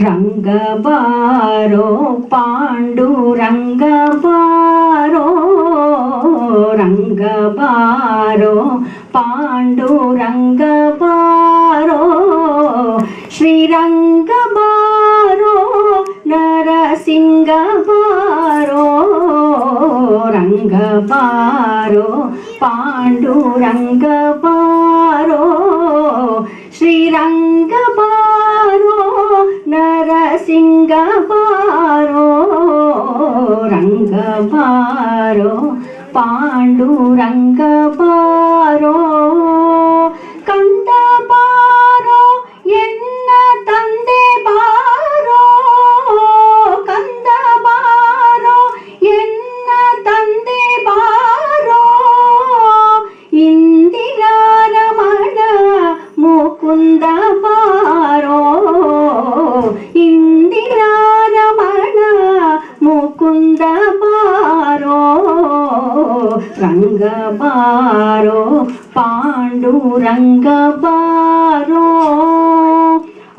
ರಂಗ ಬಾರೋ ಪಾಂಡುರಂಗ ಬಾರೋ, ರಂಗ ಬಾರೋ ಪಾಂಡುರಂಗ ಬಾರೋ, ಶ್ರೀರಂಗ ಬಾರೋ ನರಸಿಂಗ ಬಾರೋ, ರಂಗ ಬಾರೋ ಪಾಂಡುರಂಗ ಬಾರೋ, ಶ್ರೀರಂಗ ಬಾರೋ ನರಸಿಂಗ ಬಾರೋ, ರಂಗ ಬಾರೋ ಪಾಂಡುರಂಗ ಬಾರೋ, ಕಂದ ಬಾರೋ ಎನ್ನ ತಂದೆ ಬಾರೋ, ಕಂದ ಬಾರೋ ಎನ್ನ ತಂದೆ ಬಾರೋ, ಇಂದಿರಾ ರಮಣ ಮುಕುಂದ ಬಾರೋ, ಇಂದಿರಾ ರಮಣ ಮುಕುಂದ ಬಾರೋ, ರಂಗ ಬಾರೋ ಪಾಂಡುರಂಗ ಬಾರೋ,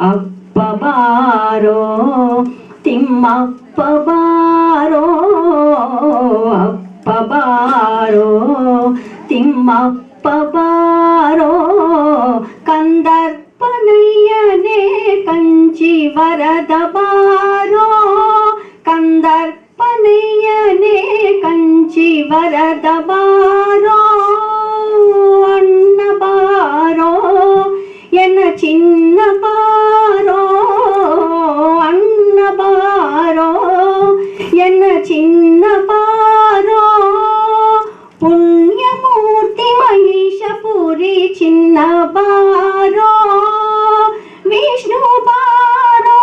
ಅಪ್ಪ ಬಾರೋ ತಿಮ್ಮಪ್ಪ ಬಾರೋ, ಅಪ್ಪ ಬಾರೋ ತಿಮ್ಮಪ್ಪ ಬಾರೋ, ಕಂದರ್ಪನಯ್ಯನೇ ಕಂಚಿ ವರದ ಬಾರೋ, ಕಂದರ್ಪನಯ್ಯನೇ ಕಂಚಿ ವರದ ಬಾರೋ, ಅಣ್ಣ ಬಾರೋ ಎನ್ನ ಚಿನ್ನ ಬಾರೋ, ಅಣ್ಣ ಬಾರೋ ಎನ್ನ ಚಿನ್ನ ಬಾರೋ, ಪುಣ್ಯಮೂರ್ತಿ ಮಹಿಷಪುರಿ ಚಿನ್ನ ಬಾರೋ, ವಿಷ್ಣು ಬಾರೋ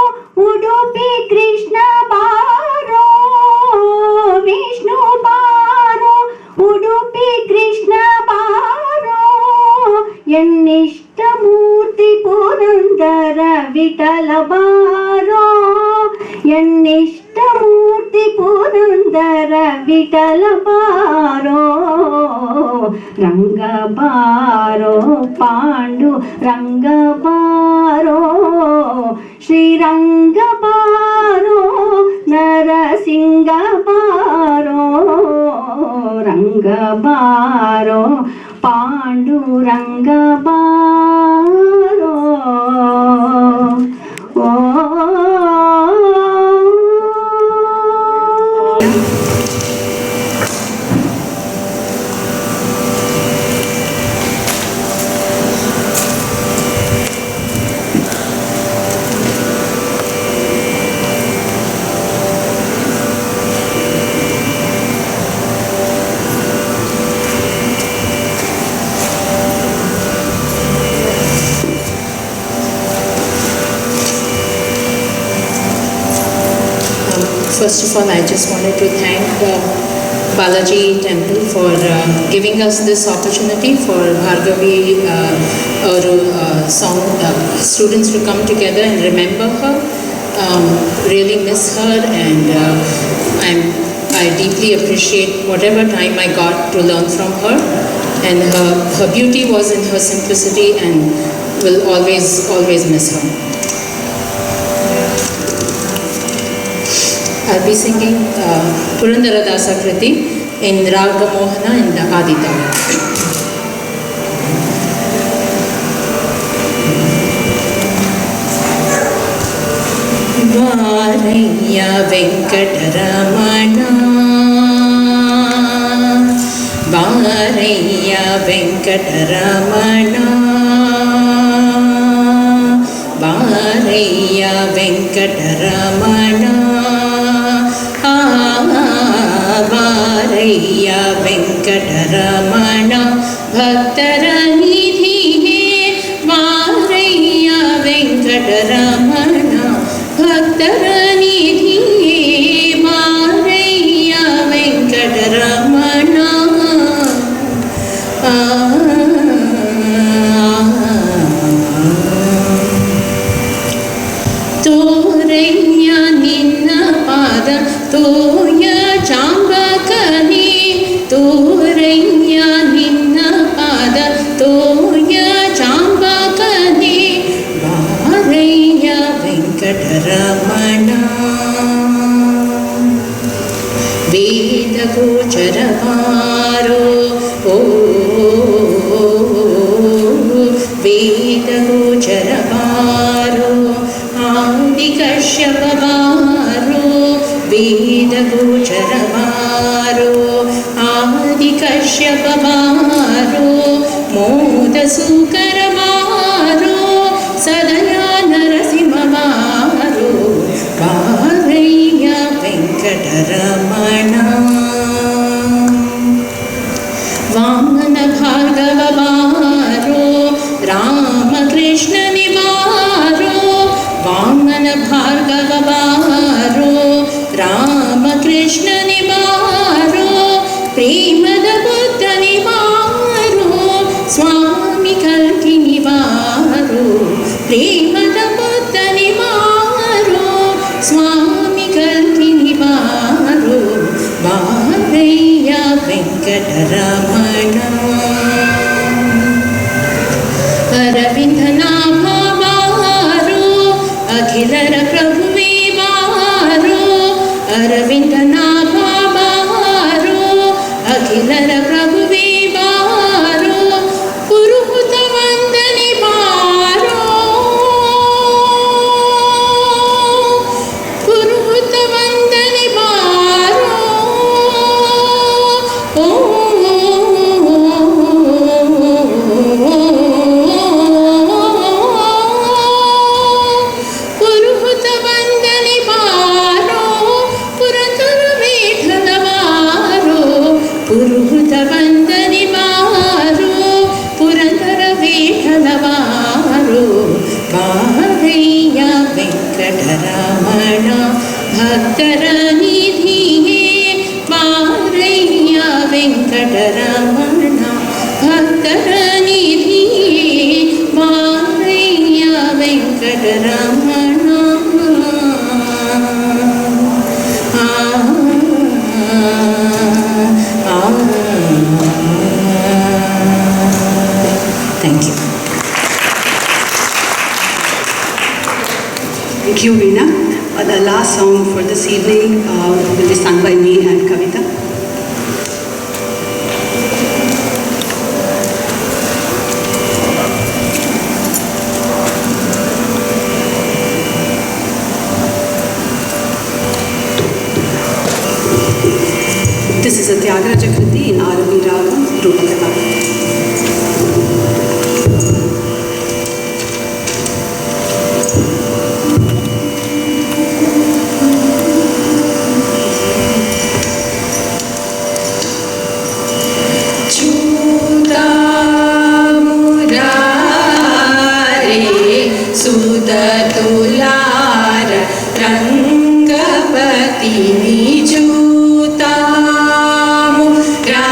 ಉಡುಪಿ ಕೃಷ್ಣ ಬಾರೋ, ವಿಷ್ಣು ಬಾರೋ ಉಡುಪಿ ಕೃಷ್ಣ ಬಾರೋ, ಎನ್ನಿಷ್ಟ ಮೂರ್ತಿ ಪುರಂದರ ವಿಠಲ ಬಾರೋ, ಎನ್ನಿಷ್ಟ ಮೂರ್ತಿ ಪುರಂದರ ವಿಠಲ ಬಾರೋ, ರಂಗ ಬಾರೋ ಪಾಂಡು ರಂಗ ಬಾರೋ, ಶ್ರೀರಂಗ ಬಾರೋ ನರಸಿಂಗ ಬಾರೋ, ರಂಗ ಬಾರೋ ಪಾಂಡುರಂಗ ಬಾರೋ, ಓ First of all, I just wanted to thank Balaji Temple for giving us this opportunity for Bhargavi or song students to come together and remember her. Really miss her, and I deeply appreciate whatever time I got to learn from her. And her beauty was in her simplicity, and will always miss her. I'll be singing Purandara Dasa Kriti in Raga Mohana and Aditaya. Varaya Venkataramana, Varaya Venkataramana, Varaya Venkataramana, Varaya Venkataramana, Bhaktara Nidhi he, Varaya Venkataramana, Bhaktara Nidhi he, Varaya Venkataramana, Toraya Ninna Pada Toya Chambakani, Toraya Ninna Pada Toya Chambakani, Varaya Venkataramana. Venkataramana वेदगोचरमारो ओ वेदगोचरमारो आदिकश्यपमारो वेदगोचरमारो आदिकश्यपमारो मोदसूकरमारो सदया नरसिंहमारो पारय्य वेङ्कटरमणा वामन भार्गवमारो रामकृष्ण निवारो वामन भार्गवमारो रामकृष्ण निवारो प्रेमद बुद्ध निवारो स्वामी कल्कि निवारो प्रेमद बुद्ध निवारो स्वामी कल्कि निवारो वारय्य वेङ्कटरमणा अरविन्दनाभावारो अखिलर प्रभुवे वारो अरविन्दनाभावारो अखिलर प्रभुवे वारो पुरुहुत वन्दनि वारो पुरुहुत वन्दनि वारो ओ पुरुहुत वन्दनि वारो पुरंदर विठ्ठल वारो पुरुहुत वन्दनि वारो पुरंदर विठ्ठल वारो वारय्य Venkataramana भक्तर निधिये वारय्य Venkataramana भक्तर निधिये वारय्य Venkataramana Thank you. Thank you, Veena. The last song for this evening will be sung by me and Kavita. This is a Tyagaraja Kriti in Aravi Ragam, Rupakata. सुदतुलार रंगपति निजूता मुरारे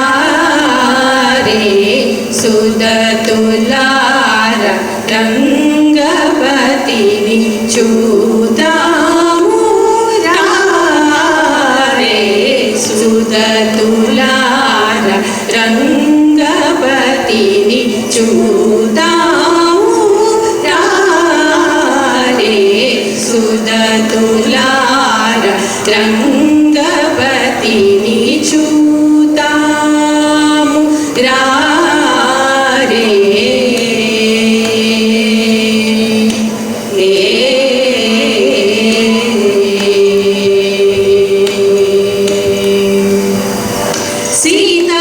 सुदतुलार रंगपति निजूता मुरारे सुदतुलार रंगपति निजूता सुदतुलार रंगपति निजूता मुरारे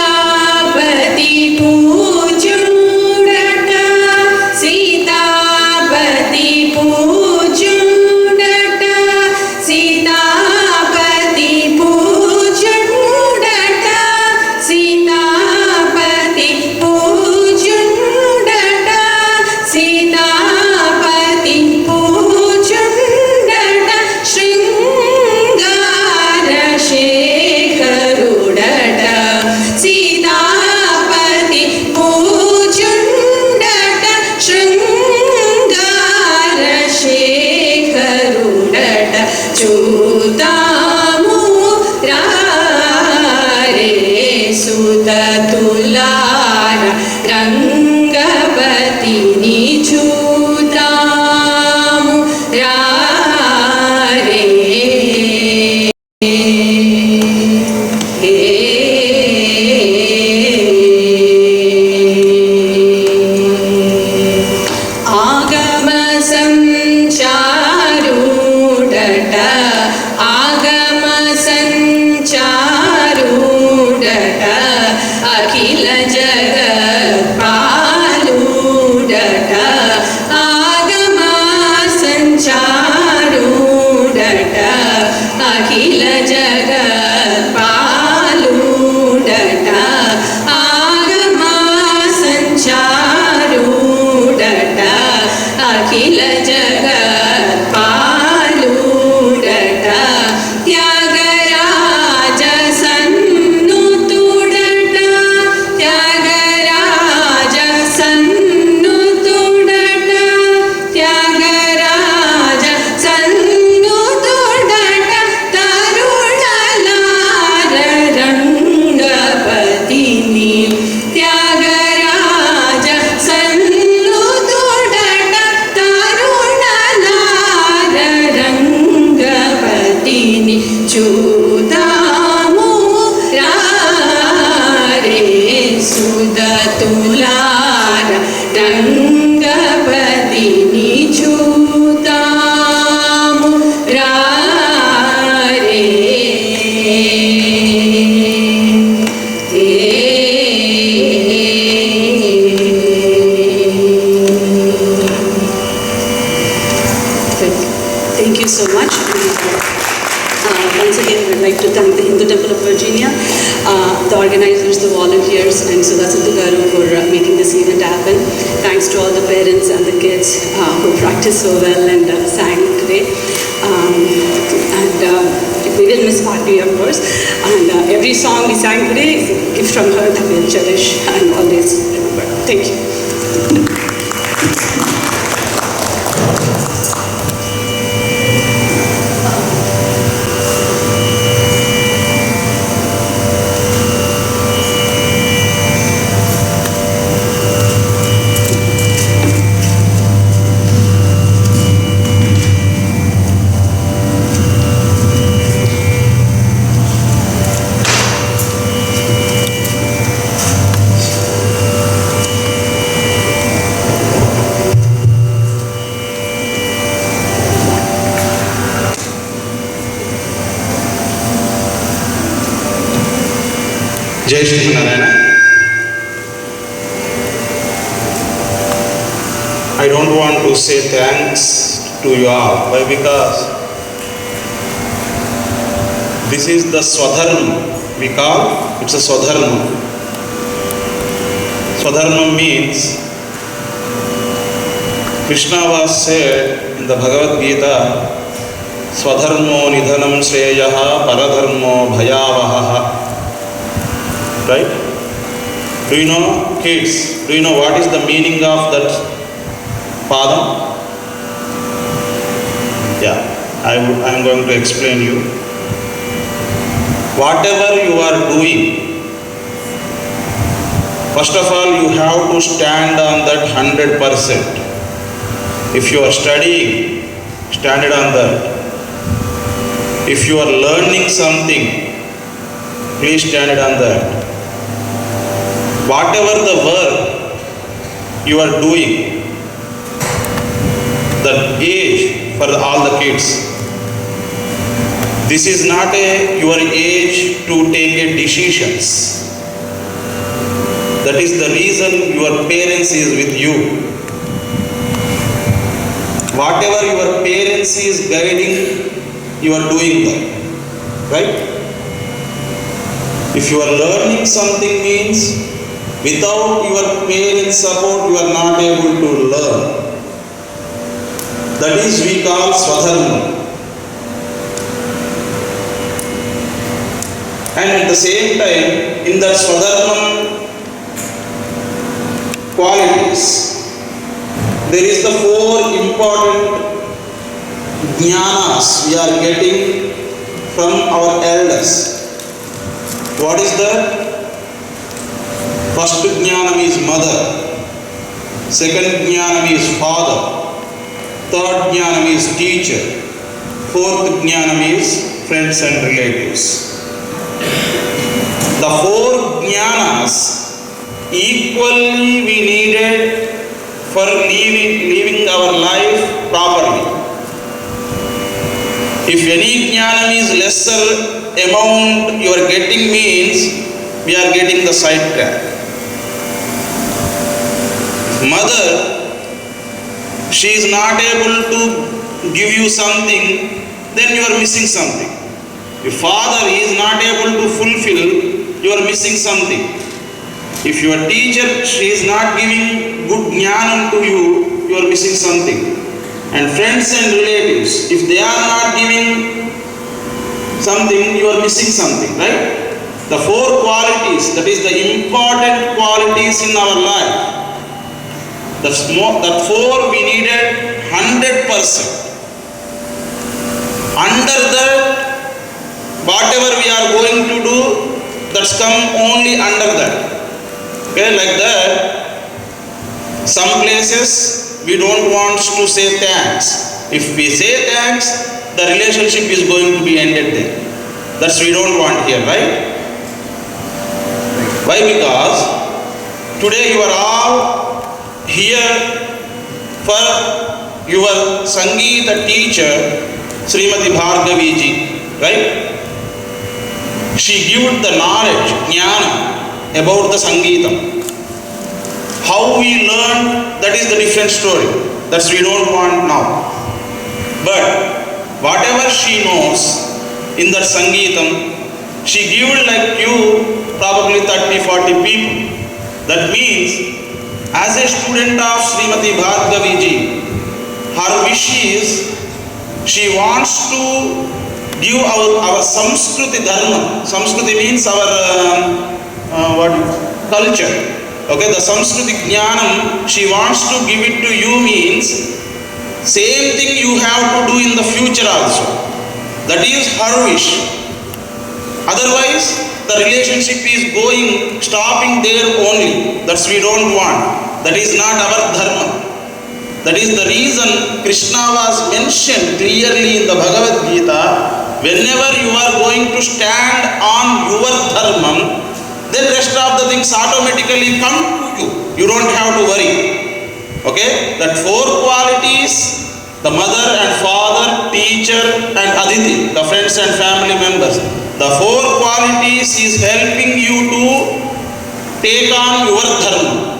सीतापति पूजुंडट सीतापति पूजुंडट सीतापति पूजुंडट सीतापति पूजुंडट सीतापति पूजुंडट श्रृंगार शेखरुडट सीतापति पूजुंडट श्रृंगार शेखरुडट चूतामु रारे सुदतुलार रंगपति निजूतामु रारे Thank you so much. Once again, we'd like to thank the Hindu Temple of Virginia, the organizers, the volunteers, and Sudhasindhu Garu for making this event happen. Thanks to all the parents and the kids who practiced so well and sang today. We didn't miss Bhargavi, of course. And every song we sang today is a gift from her that we'll cherish and always remember. Thank you. Jai Shri Narayana. I don't want to say thanks to you all. Why? Because this is the Swadharma. We call it's a Swadharma. Swadharma means Krishna was said in the Bhagavad Gita, Swadharmo nidhanam shreyaha paradharmo bhayavaha. Right? Do you know, kids, do you know what is the meaning of that padam? Yeah, I am going to explain you. Whatever you are doing, first of all, you have to stand on that 100%. If you are studying, stand it on that. If you are learning something, please stand it on that. Whatever the work you are doing, the age for all the kids, this is not your age to take decisions. That is the reason your parents is with you. Whatever your parents is guiding, you are doing that, right? If you are learning something means without your parents' support you are not able to learn. That is we call Swadharma. And at the same time, in that Swadharma qualities, there is the 4 important jnanas we are getting from our elders. What is that? First jnanam is mother, second jnanam is father, third jnanam is teacher, fourth jnanam is friends and relatives. The four jnanas equally we needed for living our life properly. If any jnanam is lesser amount you are getting means we are getting the sidetrack. Mother, she is not able to give you something, then you are missing something. If father is not able to fulfill, you are missing something. If your teacher, she is not giving good jnanam to you, you are missing something. And friends and relatives, if they are not giving something, you are missing something, right? The four qualities, that is the important qualities in our life. That four we needed 100%. Under that, whatever we are going to do, that's come only under that. Okay, like that, some places we don't want to say thanks. If we say thanks, the relationship is going to be ended there. That's we don't want here, right? Why? Because today you are all here for your Sangeeta teacher, Srimati Bhargavi ji, right? She gave the knowledge, jnana, about the Sangeetam. How we learn, that is the different story. That's we don't want now. But whatever she knows in that Sangeetam, she gave like you probably 30-40 people. That means as a student of Srimati Bhargavi ji, her wish is she wants to give our Samskruti Dharma. Samskruti means our culture. Okay, the Samskruti Jnanam, she wants to give it to you means same thing you have to do in the future also. That is her wish. Otherwise, the relationship is stopping there only. That's we don't want. That is not our dharma. That is the reason Krishna was mentioned clearly in the Bhagavad Gita. Whenever you are going to stand on your dharma, then rest of the things automatically come to you. You don't have to worry. Okay? That four qualities, the mother and father, teacher and Aditi, the friends and family members. The four qualities is helping you to take on your dharma.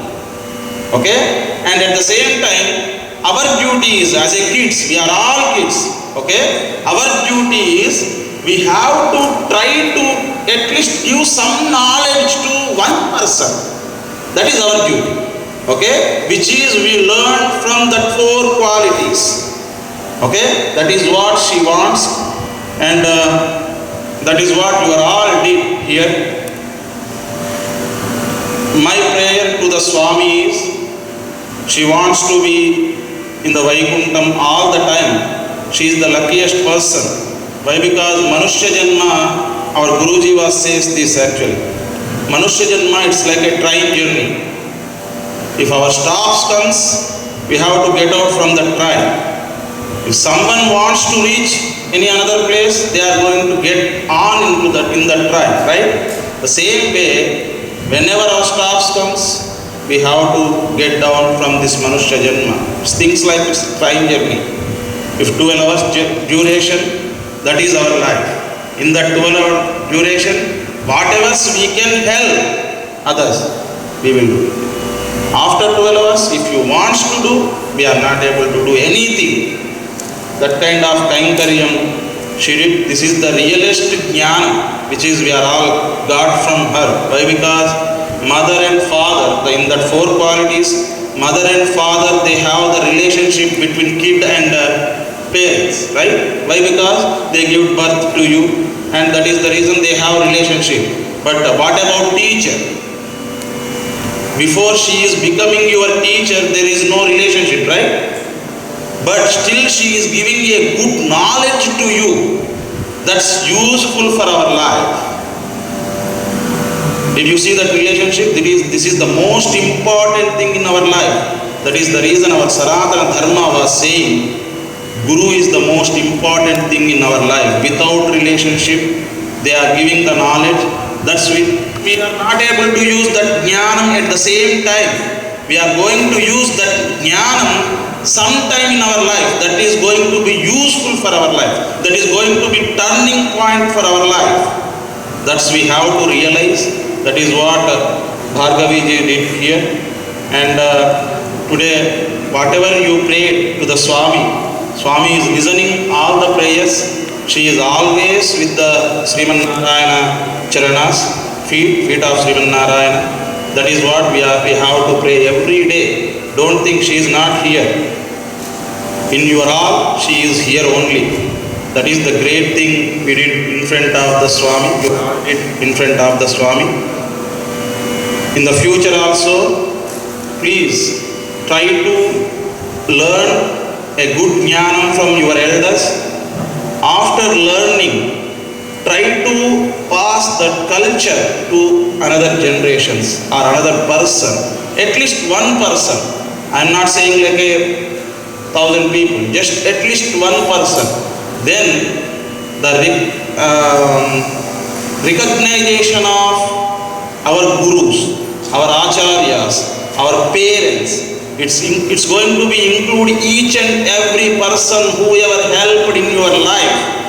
Okay? And at the same time, our duty is as a kids, we are all kids. Okay? Our duty is we have to try to at least give some knowledge to one person. That is our duty. Okay? Which is we learn from that four qualities. Okay? That is what she wants. And that is what you are all did here. My prayer to the Swami is, she wants to be in the Vaikuntham all the time. She is the luckiest person. Why? Because Manushya Janma, our Guruji was says this actually. Manushya Janma, it's like a train journey. If our stops comes, we have to get out from the train. If someone wants to reach any another place, they are going to get on in that train, right? The same way, whenever our stops comes, we have to get down from this Manushya Janma. It's things like it's a train journey. If 12 hours duration, that is our life. In that 12-hour duration, whatever we can help others, we will do. After 12 hours, if you want to do, we are not able to do anything. That kind of kainkaryam she did. This is the realist jnana, which is we are all got from her. Why? Because mother and father, in that four qualities, mother and father, they have the relationship between kid and parents, right? Why? Because they give birth to you, and that is the reason they have relationship. But what about teacher? Before she is becoming your teacher, there is no relationship, right? But still she is giving a good knowledge to you that's useful for our life. Did you see that relationship? This is the most important thing in our life. That is the reason our Sanatana Dharma was saying, Guru is the most important thing in our life. Without relationship, they are giving the knowledge. That's we are not able to use that jnanam at the same time. We are going to use that jnanam sometime in our life that is going to be useful for our life, that is going to be turning point for our life. That's we have to realize. That is what Bhargavi ji did here. And today, whatever you pray to the Swami, Swami is listening all the prayers. She is always with the Sriman Narayana Charanas, feet of Sriman Narayana. That is what we have to pray every day. Don't think she is not here. In your all, she is here only. That is the great thing we did in front of the Swami. You did in front of the Swami. In the future also, please try to learn a good jnanam from your elders. After learning, try to pass that culture to another generations or another person, at least one person. I am not saying like 1,000 people, just at least one person. Then the recognition of our gurus, our acharyas, our parents, it's going to be include each and every person whoever helped in your life.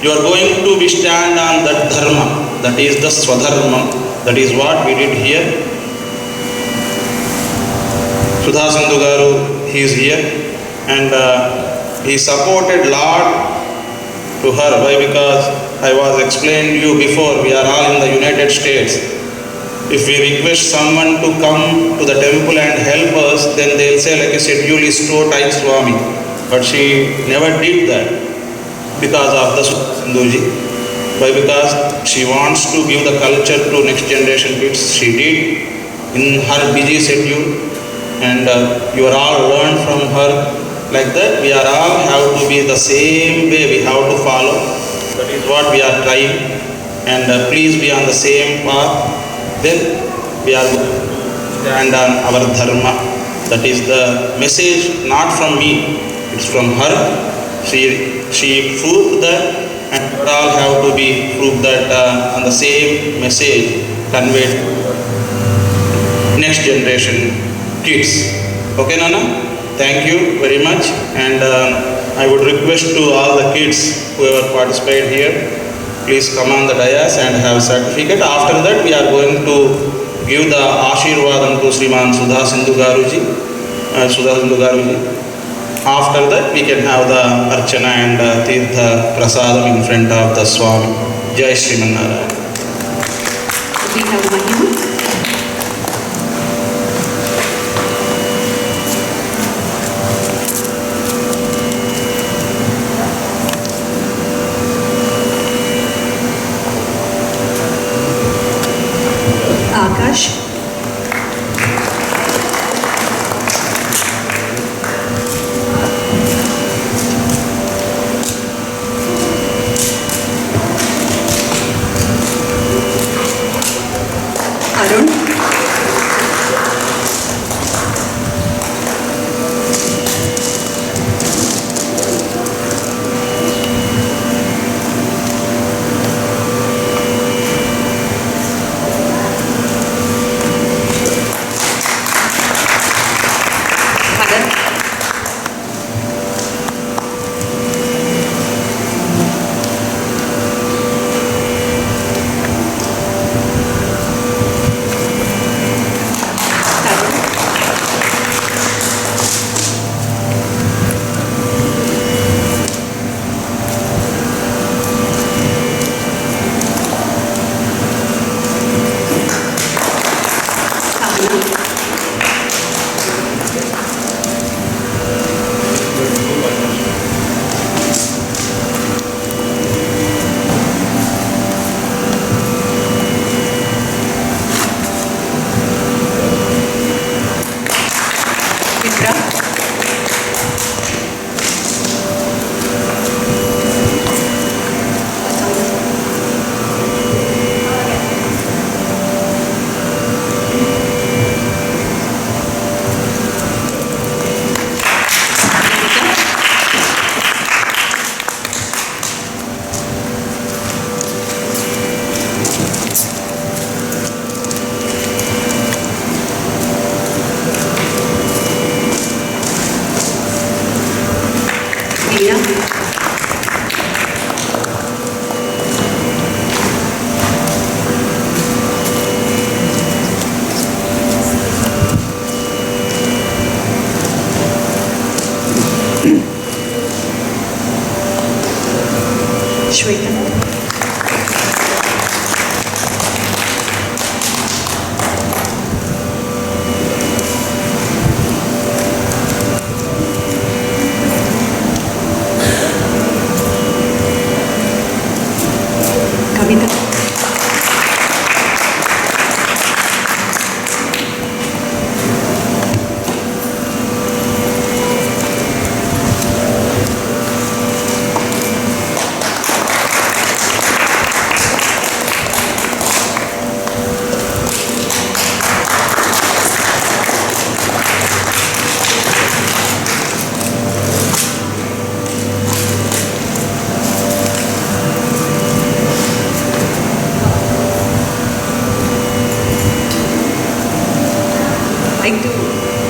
You are going to be stand on that dharma, that is the swadharma. That is what we did here. Sudha Sindhu Garu, he is here, and he supported lot to her. Why? Because I was explained to you before, we are all in the United States. If we request someone to come to the temple and help us, then they'll say like a schedule is so tight, Swami. But she never did that because of the Sindhuji. Why? Because she wants to give the culture to next generation kids. She did in her busy schedule, and you are all learned from her. Like that, we are all have to be the same way, we have to follow. That is what we are trying. And please be on the same path. Then we are going to stand on our dharma. That is the message, not from me, it's from her. She proved that, and we all have to be proved that on the same message conveyed to next generation kids. Okay, Nana? Thank you very much. And I would request to all the kids whoever participated here, please come on the dais and have a certificate. After that, we are going to give the Ashirvadam to Sriman Sudha Sindhu Garuji. After that, we can have the Archana and Tirtha Prasadam in front of the Swami. Jai Sriman Narayana. We have Mahima. Akash. Shweta. Kavita.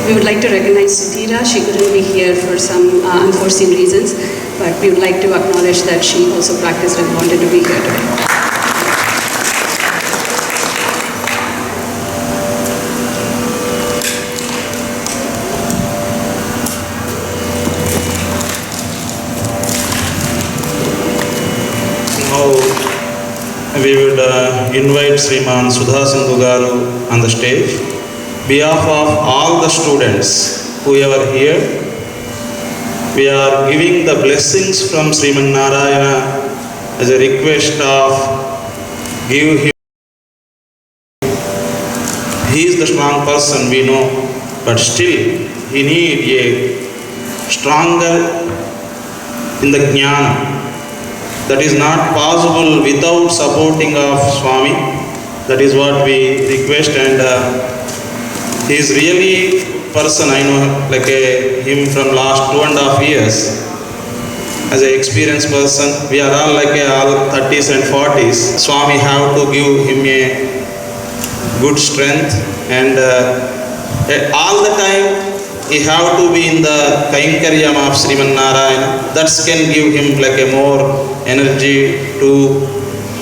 We would like to recognize Sudhira. She couldn't be here for some unforeseen reasons, but we would like to acknowledge that she also practiced and wanted to be here today. Now we would invite Sriman Sudha Sindhu Garu on the stage. Behalf of all the students who are here, we are giving the blessings from Sriman Narayana as a request of give him. He is the strong person, we know, but still he need a stronger in the jnana. That is not possible without supporting of Swami. That is what we request, and he is really person. I know like him from last 2.5 years as an experienced person. We are all like all 30s and 40s. Swami have to give him a good strength, and all the time he have to be in the Kainkaryam of Sriman Narayana. That can give him like a more energy to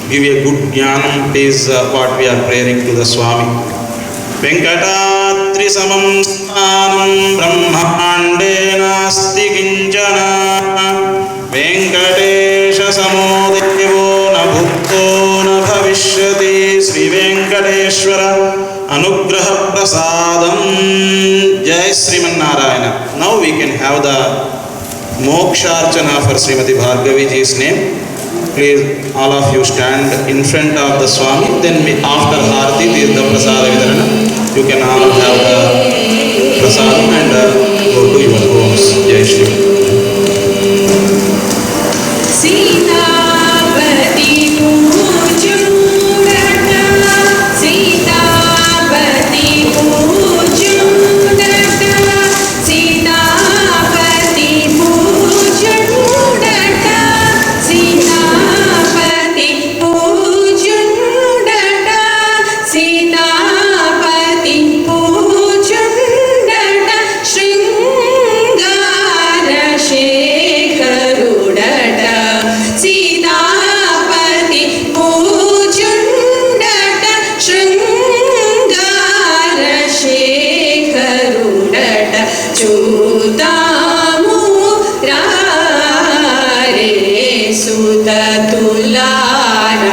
give a good jnanam. Is what we are praying to the Swami. Venkatadri samam sthanam brahmande nasti kinchana. Venkatesha samo devo na bhutto na bhavishyati. Sri Venkateshwara anugraha prasadam. Jai Sriman Narayana. Now we can have the Moksharchana for Srimati Bhargavi ji's name. Please all of you stand in front of the Swami. Then after Harati, the Prasada Vidarana, you can all have the Prasadam and go to your homes. Jai Shri. Tulara